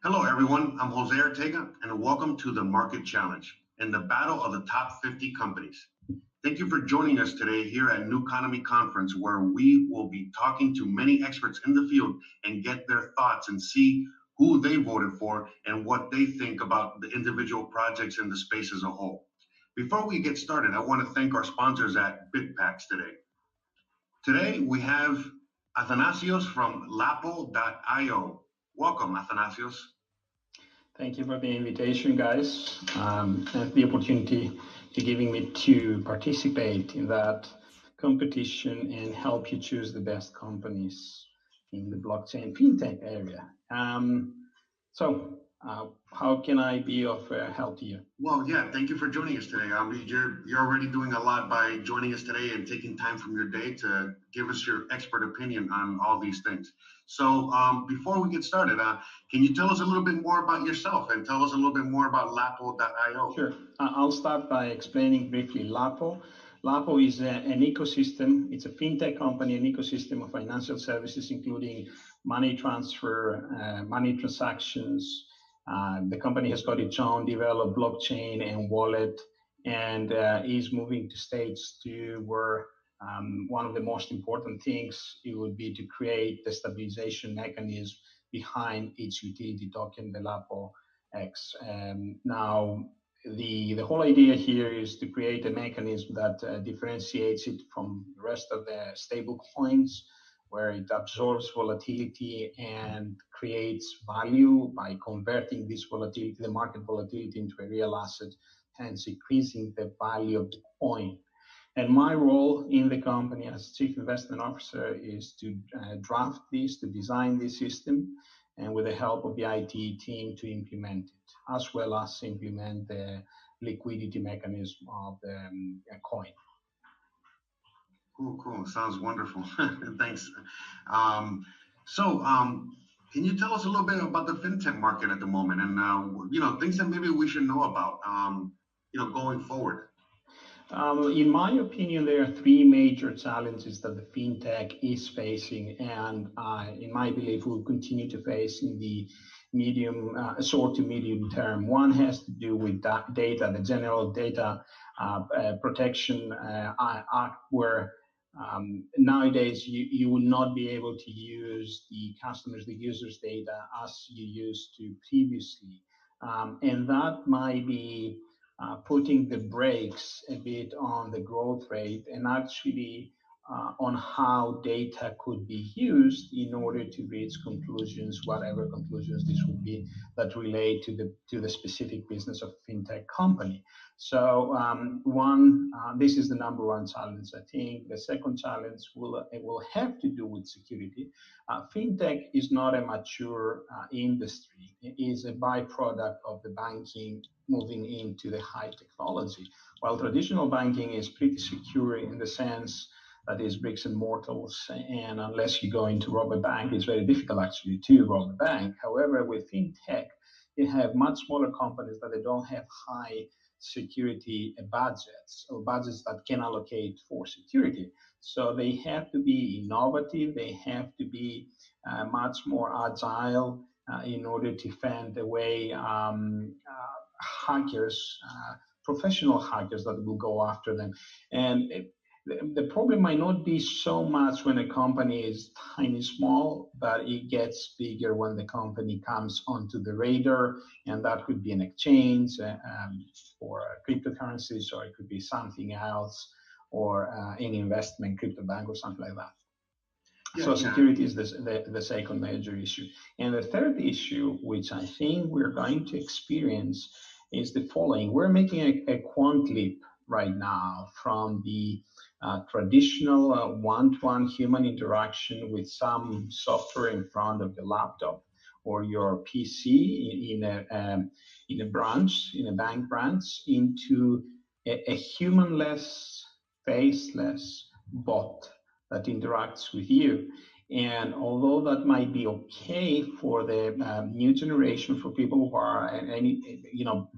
Hello, everyone. I'm Jose Ortega, and welcome to the Market Challenge and the battle of the top 50 companies. Thank you for joining us today here at Conference, where we will be talking to many experts in the field and get their thoughts and see who they voted for and what they think about the individual projects in the space as a whole. Before we get started, I want to thank our sponsors at BitPax today. Today, we have Athanasios from LAPO.io. Welcome, Athanasios. Thank you for the invitation, guys, and the opportunity to giving me to participate in that competition and help you choose the best companies in the blockchain fintech area. How can I be of help to you? Well, yeah, thank you for joining us today. You're already doing a lot by joining us today and taking time from your day to give us your expert opinion on all these things. So before we get started, can you tell us a little bit more about yourself and tell us a little bit more about LAPO.io? Sure. I'll start by explaining briefly LAPO. LAPO is an ecosystem. It's a fintech company, an ecosystem of financial services, including money transfer, money transactions. The company has got its own developed blockchain and wallet, and is moving to stage 2, where one of the most important things it would be to create the stabilization mechanism behind each utility token, the LAPO X. Now, the whole idea here is to create a mechanism that differentiates it from the rest of the stable coins, where it absorbs volatility and creates value by converting this volatility, the market volatility, into a real asset, hence increasing the value of the coin. And my role in the company as Chief Investment Officer is to draft this, to design this system, and with the help of the IT team to implement it, as well as implement the liquidity mechanism of the coin. Cool. Sounds wonderful. Thanks. Can you tell us a little bit about the fintech market at the moment and things that maybe we should know about going forward? In my opinion, there are 3 major challenges that the fintech is facing, and in my belief will continue to face in the short to medium term. One has to do with data, the General Data Protection Act, where nowadays you will not be able to use the users' data as you used to previously, and that might be putting the brakes a bit on the growth rate and actually on how data could be used in order to reach conclusions, whatever conclusions this would be, that relate to the specific business of fintech company. So this is the number 1 challenge. I think the second challenge will have to do with security. Fintech is not a mature industry. It is a byproduct of the banking moving into the high technology. While traditional banking is pretty secure in the sense that is bricks and mortars, and unless you go into rob a bank, it's very difficult actually to rob a bank. However, with fintech, you have much smaller companies that they don't have high security budgets, or budgets that can allocate for security. So they have to be innovative, they have to be much more agile in order to find a way hackers, professional hackers that will go after them. And the problem might not be so much when a company is tiny, small, but it gets bigger when the company comes onto the radar, and that could be an exchange for cryptocurrencies, or it could be something else, or an investment crypto bank or something like that. Yeah, so security is the second major issue. And the third issue, which I think we're going to experience, is the following. We're making a quant leap right now from the traditional one-to-one human interaction with some software in front of the laptop or your PC in a branch, in a bank branch, into a humanless, faceless bot that interacts with you. And although that might be okay for the new generation, for people who are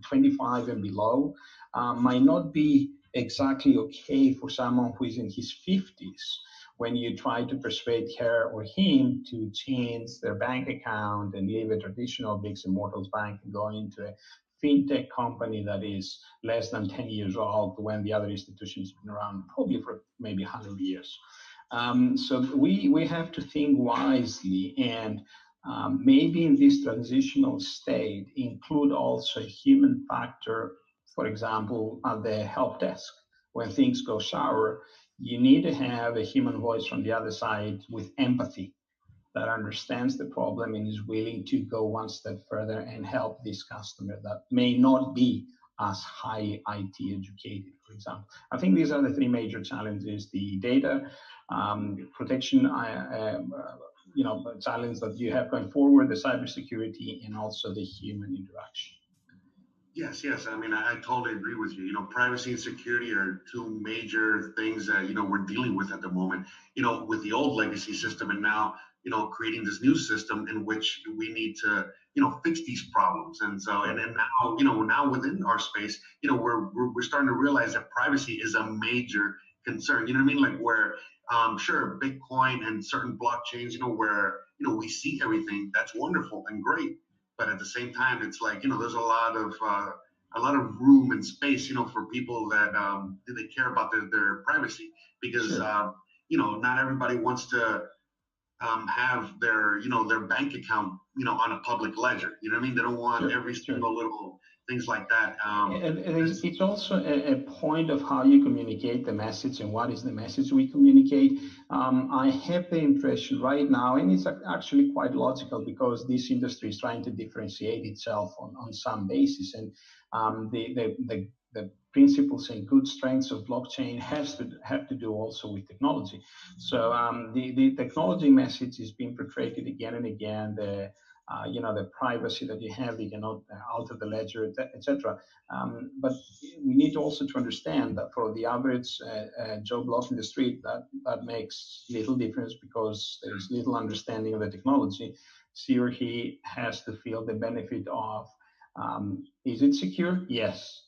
25 and below, might not be exactly okay for someone who is in his 50s, when you try to persuade her or him to change their bank account and leave a traditional bricks and mortars bank and go into a fintech company that is less than 10 years old when the other institutions have been around probably for maybe 100 years. So we have to think wisely and maybe in this transitional state include also a human factor, for example, at the help desk. When things go sour, you need to have a human voice from the other side with empathy that understands the problem and is willing to go one step further and help this customer that may not be as high IT educated, for example. I think these are the three major challenges: the data protection, challenge that you have going forward, the cybersecurity, and also the human interaction. Yes. I mean, I totally agree with you. Privacy and security are two major things that, we're dealing with at the moment, with the old legacy system and now, creating this new system in which we need to, fix these problems. And so, and then now, now within our space, we're starting to realize that privacy is a major concern. You know what I mean? Like where, sure, Bitcoin and certain blockchains, where, we see everything, that's wonderful and great. But at the same time, it's like, there's a lot of room and space, for people that they care about their privacy because, Sure. Not everybody wants to have their bank account, on a public ledger. You know what I mean? They don't want every single little things like that. And it's also a point of how you communicate the message and what is the message we communicate. I have the impression right now, and it's actually quite logical because this industry is trying to differentiate itself on some basis. And the principles and good strengths of blockchain have to do also with technology. So the technology message is being portrayed again and again. The privacy that you have, you cannot alter the ledger, etc. But we need also to understand that for the average Joe Block in the street, that makes little difference because there is little understanding of the technology. She or he has to feel the benefit of, is it secure? Yes.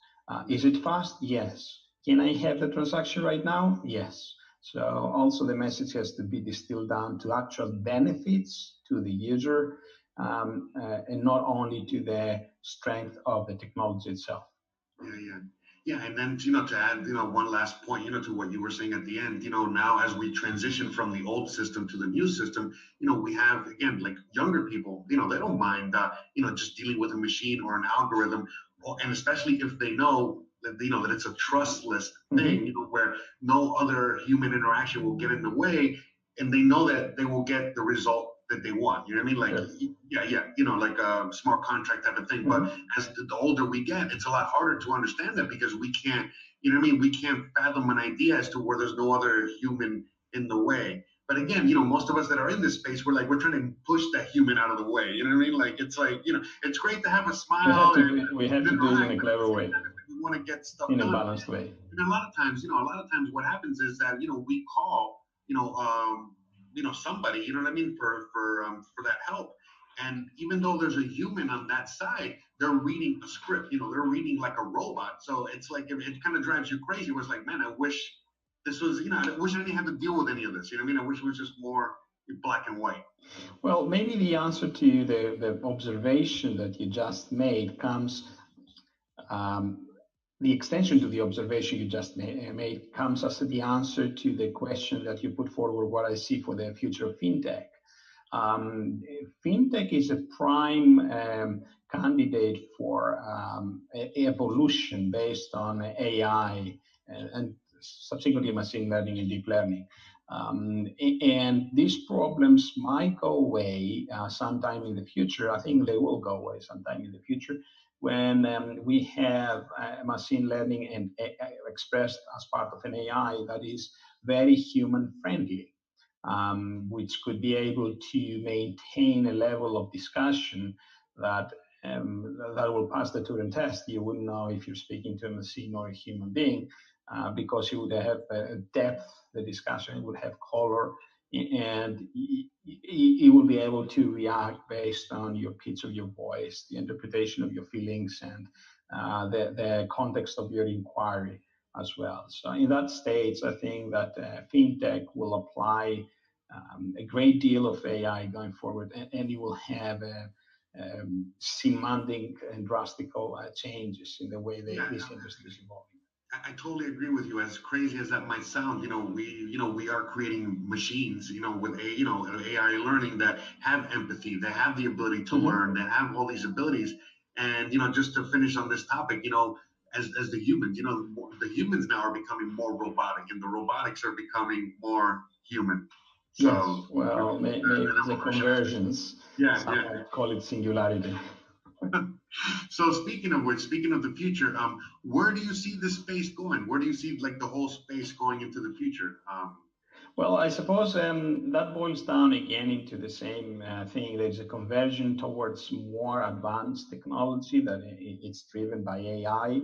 Is it fast? Yes. Can I have the transaction right now? Yes. So also the message has to be distilled down to actual benefits to the user, and not only to the strength of the technology itself. Yeah. And then, to add, one last point, to what you were saying at the end, now as we transition from the old system to the new system, we have, again, like younger people, they don't mind, just dealing with a machine or an algorithm, and especially if they know that, that it's a trustless thing, where no other human interaction will get in the way, and they know that they will get the result that they want. You know what I mean? Like, sure. Like a smart contract type of thing. But as the older we get, it's a lot harder to understand that because we can't, we can't fathom an idea as to where there's no other human in the way. But again, most of us that are in this space, we're trying to push that human out of the way. You know what I mean? Like, it's like, it's great to have a smile. We have to do it in a clever way. We want to get stuff in done. A balanced way. And a lot of times what happens is that, we call, somebody, you know what I mean, for that help. And even though there's a human on that side, they're reading a script, they're reading like a robot. So it's like, it kind of drives you crazy. It was like, man, I wish this was, I wish I didn't have to deal with any of this. You know what I mean? I wish it was just more black and white. Well, maybe the answer to the observation that you just made comes, the extension to the observation you just made comes as the answer to the question that you put forward, what I see for the future of fintech. Fintech is a prime candidate for evolution based on AI and subsequently machine learning and deep learning. And these problems might go away sometime in the future. I think they will go away sometime in the future when we have machine learning and expressed as part of an AI that is very human friendly, which could be able to maintain a level of discussion that will pass the Turing test. You wouldn't know if you're speaking to a machine or a human being because you would have depth, the discussion would have color, and you will be able to react based on your pitch of your voice, the interpretation of your feelings, and the context of your inquiry. as well. So in that stage, I think that fintech will apply a great deal of AI going forward, and you will have semantic and drastic changes in the way this industry is evolving. I totally agree with you. As crazy as that might sound, we are creating machines, with AI learning that have empathy, that have the ability to learn, that have all these abilities. And just to finish on this topic, as the humans, the humans now are becoming more robotic, and the robotics are becoming more human. So, yes, well, maybe it's a convergence. Yeah, some might call it singularity. So speaking of the future, where do you see this space going? Where do you see the whole space going into the future? Well, I suppose that boils down again into the same thing. There's a conversion towards more advanced technology that it's driven by AI.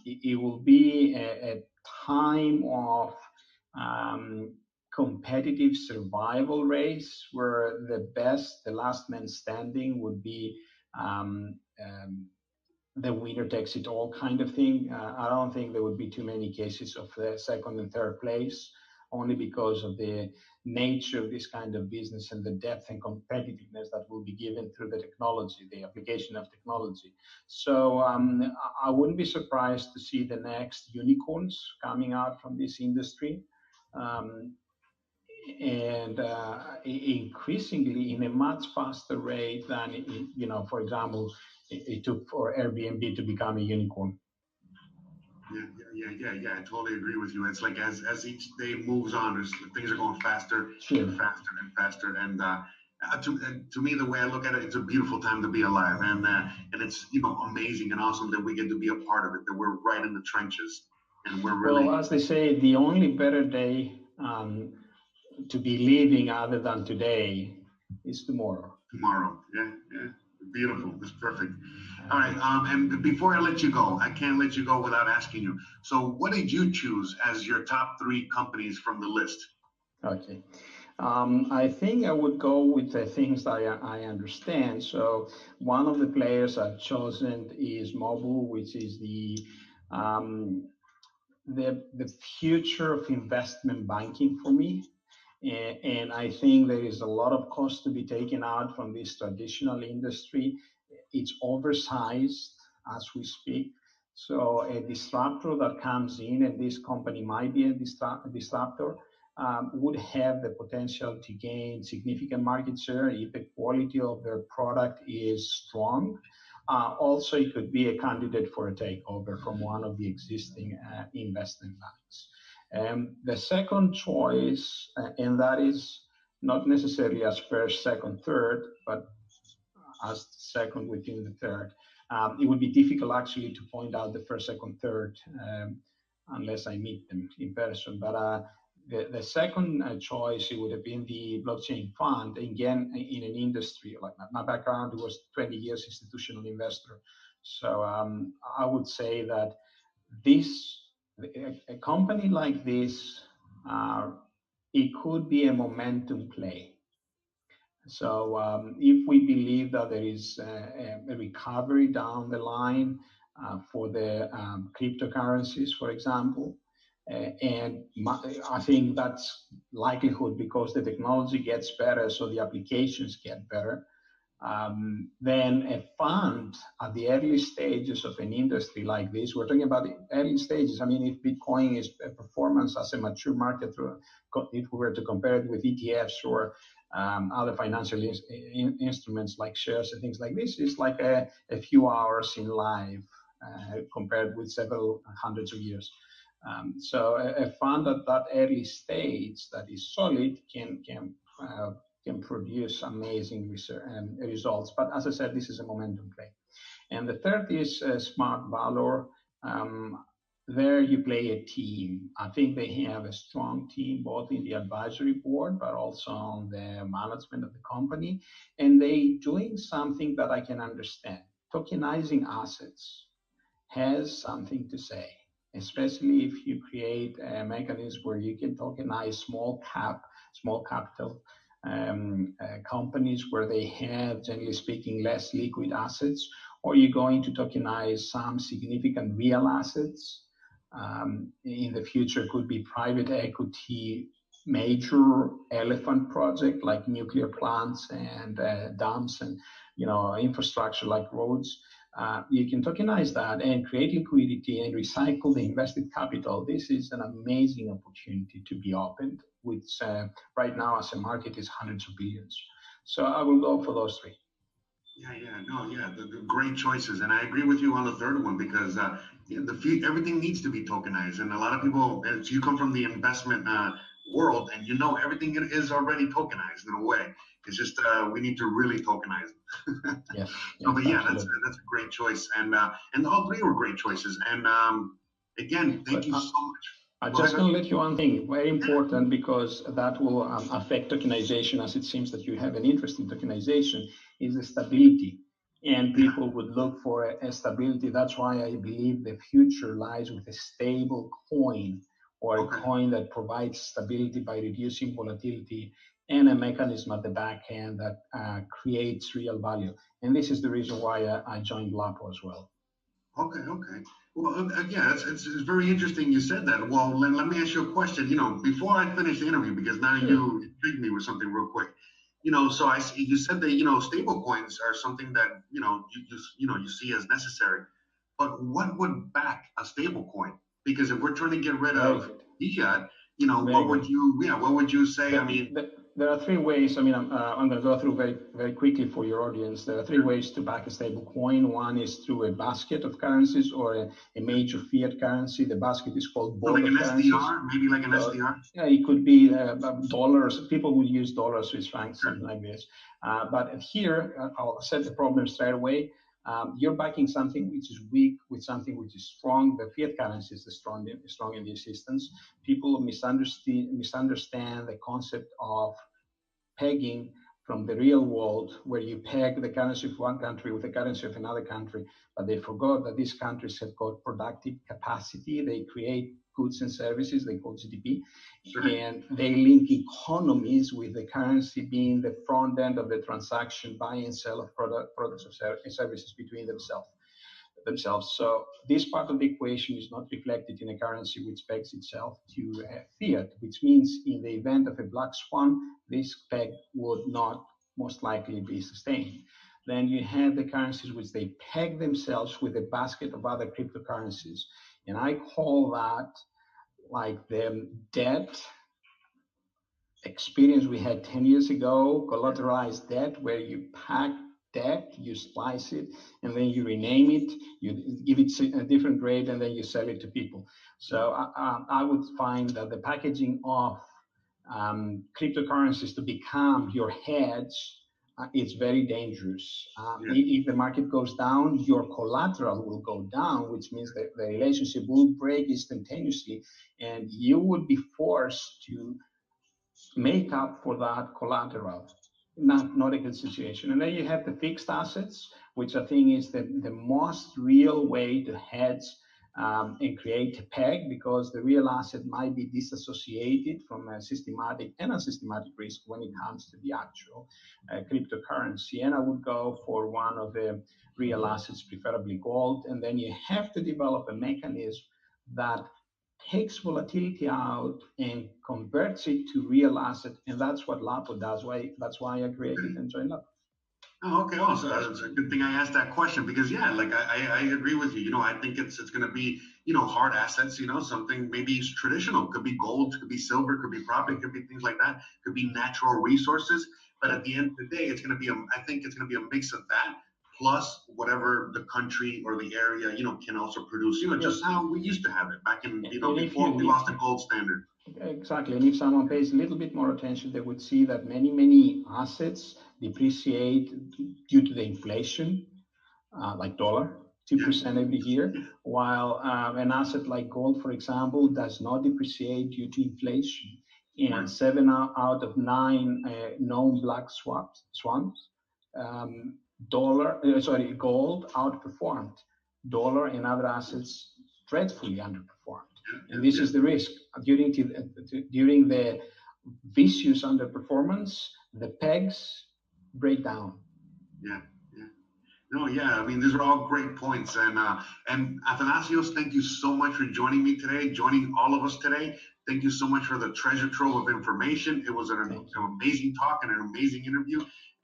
It will be a time of competitive survival race where the last man standing would be the winner takes it all kind of thing. I don't think there would be too many cases of the second and third place, only because of the nature of this kind of business and the depth and competitiveness that will be given through the technology, the application of technology. So I wouldn't be surprised to see the next unicorns coming out from this industry. And increasingly in a much faster rate than, for example, it took for Airbnb to become a unicorn. Yeah. I totally agree with you. It's like as each day moves on, things are going faster and faster and faster. And to me, the way I look at it, it's a beautiful time to be alive, and it's amazing and awesome that we get to be a part of it. That we're right in the trenches, and we're really. Well, as they say, the only better day to be living other than today is tomorrow. Tomorrow, yeah. Beautiful. That's perfect. All right. And before I let you go, I can't let you go without asking you. So what did you choose as your top 3 companies from the list? Okay. I think I would go with the things that I understand. So one of the players I've chosen is mobile, which is the future of investment banking for me. And I think there is a lot of cost to be taken out from this traditional industry. It's oversized as we speak. So a disruptor that comes in, and this company might be a disruptor, would have the potential to gain significant market share if the quality of their product is strong. Also, it could be a candidate for a takeover from one of the existing investment banks. The second choice, and that is not necessarily as first, second, third, but as second within the third. It would be difficult actually to point out the first, second, third unless I meet them in person. But the second choice, it would have been the blockchain fund, again, in an industry. Like my background was 20 years institutional investor. So I would say that a company like this, it could be a momentum play. So if we believe that there is a recovery down the line for the cryptocurrencies, for example, and I think that's likelihood because the technology gets better, so the applications get better. Then a fund at the early stages of an industry like this, we're talking about the early stages. I mean, if Bitcoin is a performance as a mature market, if we were to compare it with ETFs or other financial instruments like shares and things like this, it's like a few hours in life compared with several hundreds of years. So a fund at that early stage that is solid can produce amazing results. But as I said, this is a momentum play. And the third is Smart Valor. There you play a team. I think they have a strong team, both in the advisory board, but also on the management of the company. And they doing something that I can understand. Tokenizing assets has something to say, especially if you create a mechanism where you can tokenize small capital companies where they have, generally speaking, less liquid assets, or you're going to tokenize some significant real assets. In the future, could be private equity, major elephant project like nuclear plants and dams and infrastructure like roads. You can tokenize that and create liquidity and recycle the invested capital. This is an amazing opportunity to be opened, which right now as a market is hundreds of billions. So I will go for those three. The great choices, and I agree with you on the third one because everything needs to be tokenized, and a lot of people, as you come from the investment world, and everything is already tokenized in a way. It's just we need to really tokenize it. Yes. But that's a great choice, and all three were great choices. And again, thank you so much. I'm just going to let you one thing, very important, because that will affect tokenization, as it seems that you have an interest in tokenization, is the stability. And people would look for a stability. That's why I believe the future lies with a stable coin, or a coin that provides stability by reducing volatility, and a mechanism at the back end that creates real value. And this is the reason why I joined LAPO as well. Okay. Well, it's very interesting you said that. Well, let me ask you a question. Before I finish the interview, because now you intrigued me with something real quick. So you said that stable coins are something that you see as necessary. But what would back a stable coin? Because if we're trying to get rid of fiat, what would you say? There are three ways. I'm going to go through very, very quickly for your audience. There are three ways to back a stable coin. One is through a basket of currencies or a major fiat currency. The basket is called board of currencies. SDR, maybe like an SDR? Yeah, it could be dollars. People will use dollars, Swiss francs, something like this. But here, I'll set the problem straight away. You're backing something which is weak with something which is strong. The fiat currency is strong in the assistance. People misunderstand the concept of pegging from the real world, where you peg the currency of one country with the currency of another country, but they forgot that these countries have got productive capacity. They create goods and services, they call GDP, and they link economies with the currency being the front end of the transaction, buy and sell of products and services between themselves. So this part of the equation is not reflected in a currency which pegs itself to fiat, which means in the event of a black swan, this peg would not most likely be sustained. Then you have the currencies which they peg themselves with a basket of other cryptocurrencies. And I call that like the debt experience we had 10 years ago, collateralized debt, where you pack debt, you slice it, and then you rename it, you give it a different grade, and then you sell it to people. So I would find that the packaging of cryptocurrencies to become your hedge is very dangerous. If the market goes down, your collateral will go down, which means that the relationship will break instantaneously, and you would be forced to make up for that collateral. Not a good situation. And then you have the fixed assets, which I think is the most real way to hedge and create a peg, because the real asset might be disassociated from a systematic and unsystematic risk when it comes to the actual cryptocurrency. And I would go for one of the real assets, preferably gold. And then you have to develop a mechanism that takes volatility out and converts it to real asset, and that's what LAPO does. That's why I created and joined LAPO. Oh, okay. Also, it's a good thing I asked that question, because I agree with you. I think it's going to be hard assets. Something maybe traditional, could be gold, could be silver, could be property, could be things like that, could be natural resources. But at the end of the day, it's going to be I think it's going to be a mix of that, plus whatever the country or the area, can also produce, just how we used to have it back in, before we lost the gold standard. Exactly. And if someone pays a little bit more attention, they would see that many assets depreciate due to the inflation, like dollar, 2% every year, while an asset like gold, for example, does not depreciate due to inflation. And 7 out of 9 known black swans, gold outperformed. Dollar and other assets dreadfully underperformed. And this is the risk. During the vicious underperformance, the pegs break down. No, yeah, I mean, these are all great points. And Athanasios, thank you so much for joining me today, joining all of us today. Thank you so much for the treasure trove of information. It was an amazing talk and an amazing interview.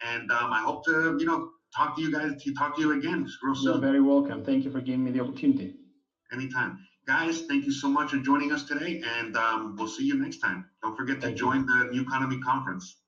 And I hope to, talk to you guys, talk to you again real soon. You're very welcome. Thank you for giving me the opportunity. Anytime. Guys, thank you so much for joining us today, and we'll see you next time. Don't forget to join the Newconomy Conference.